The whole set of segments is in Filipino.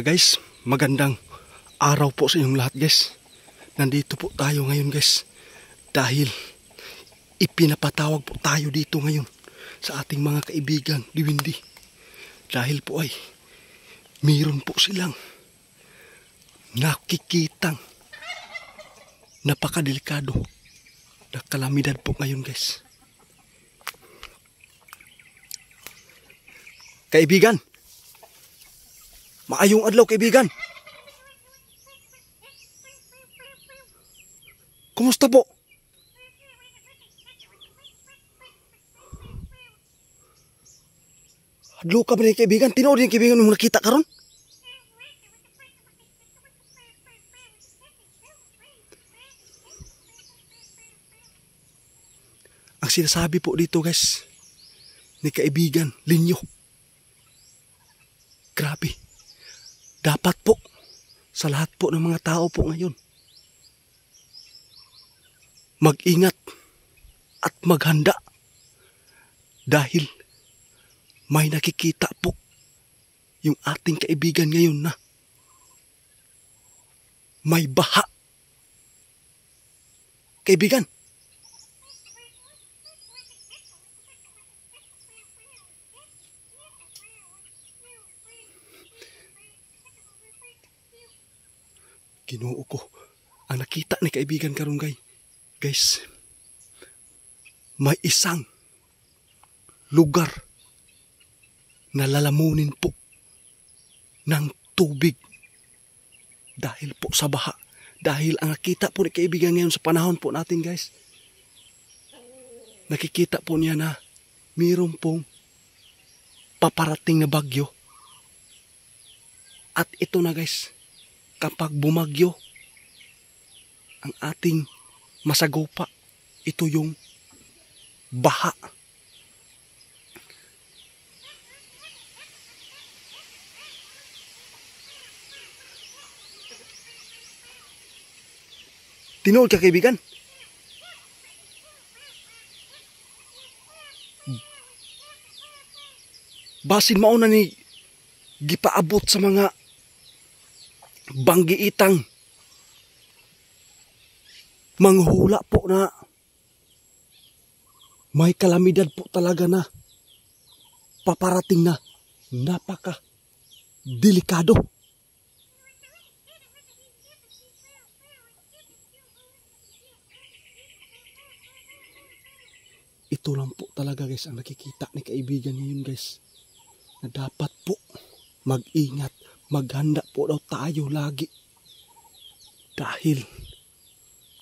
Guys, magandang araw po sa inyong lahat guys. Nandito po tayo ngayon guys. Dahil ipinapatawag po tayo dito ngayon sa ating mga kaibigan di Windy. Dahil po ay mayroon po silang nakikitang napakadelikado na kalamidad po ngayon guys. Kaibigan, maayong adlaw kaibigan. Kumusta po? Adlaw ka ba rin kaibigan? Tinood yung kaibigan mong nakita karon? Ang sinasabi po dito guys ni kaibigan Linyo, grabe. Dapat po sa lahat po ng mga tao po ngayon mag-ingat at maghanda dahil may nakikita po yung ating kaibigan ngayon na may baha. Kaibigan, Ginoo ko, ang nakita ni kaibigan karon guys, may isang lugar na lalamunin po ng tubig dahil po sa baha. Dahil ang nakita po ni kaibigan ngayon sa panahon po natin guys, nakikita po niya na mayroon pong paparating na bagyo. At ito na guys, kapag bumagyo ang ating masagupa, ito yung baha. Tinood ka kaibigan? Basin mauna ni gipaabot sa mga banggiitang manghula po na may kalamidad po talaga na paparating na napaka delikado. Ito lang po talaga guys ang nakikita ni kaibigan ngayon guys, na dapat po mag-ingat, maghanda po daw tayo lagi dahil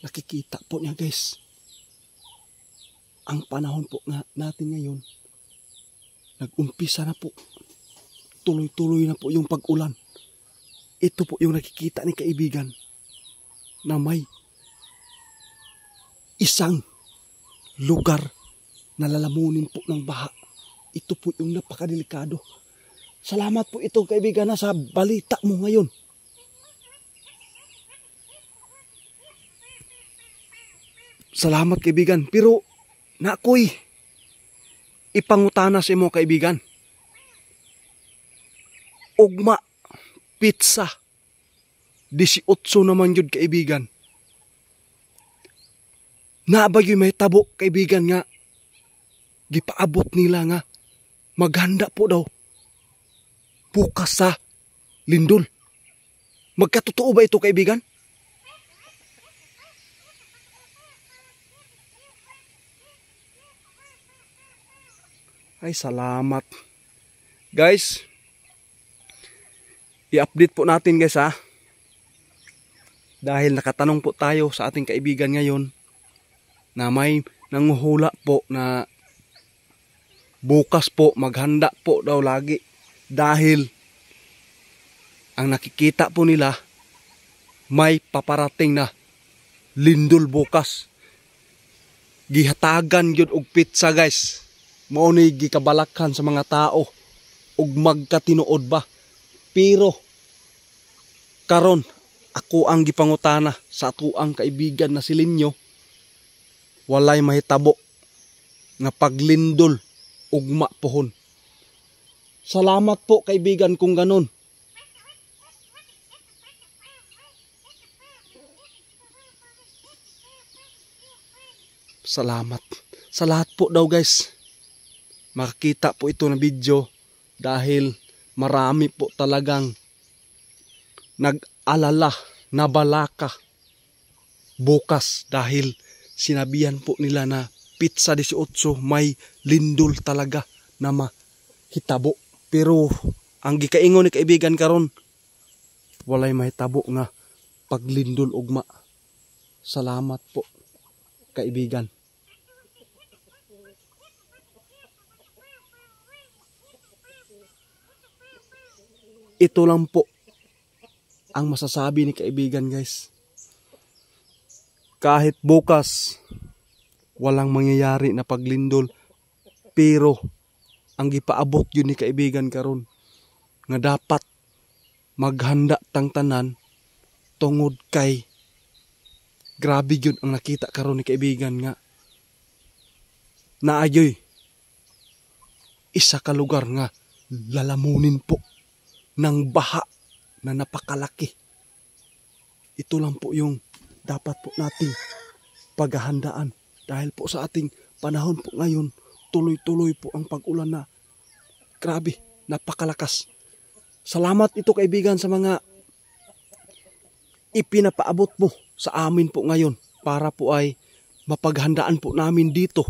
nakikita po niya guys, ang panahon po natin ngayon nag-umpisa na po, tuloy-tuloy na po yung pag-ulan. Ito po yung nakikita ni kaibigan na may isang lugar na lalamunin po ng baha. Ito po yung napakadelikado. Salamat po ito kaibigan na sa balita mo ngayon. Salamat kaibigan. Pero na ako'y ipangutana sa imo kaibigan. Ugma pizza 18 naman yun kaibigan. Nabagyo may tabo kaibigan nga gipaabot nila nga maghanda po daw bukas sa lindol. Magkatotoo ba ito kaibigan? Ay salamat. Guys, i-update po natin guys ha. Dahil nakatanong po tayo sa ating kaibigan ngayon na may nanguhula po na bukas po maghanda po daw lagi dahil ang nakikita po nila may paparating na lindol bukas. Gihatagan yun og pizza guys. Mao ni gikabalakhan sa mga tao ug magkatinuod ba. Pero karon ako ang gipangutana sa atuang kaibigan na si Linyo, walay mahitabo nga paglindol ugma pohon. Salamat po kaibigan kung ganun. salamat. Sa lahat po daw guys. Makakita po ito na video dahil marami po talagang nag-alala, nabalaka bukas dahil sinabihan po nila na pizza 18 may lindol talaga na mahitabo. Pero ang gikaingon ni kaibigan karon walay mahitabo nga paglindol ugma. Salamat po kaibigan. Ito lang po ang masasabi ni kaibigan guys. Kahit bukas walang mangyayari na paglindol, pero ang gipaabot yun ni kaibigan karon nga dapat maghanda tang tanan tungod kay grabe yun ang nakita karon ni kaibigan nga naayoy isa ka lugar nga lalamunin po ng baha na napakalaki. Ito lang po yung dapat po nating paghahandaan dahil po sa ating panahon po ngayon tuloy-tuloy po ang pag-ulan na grabe, napakalakas. Salamat ito kaibigan sa mga ipinapaabot mo sa amin po ngayon para po ay mapaghandaan po namin dito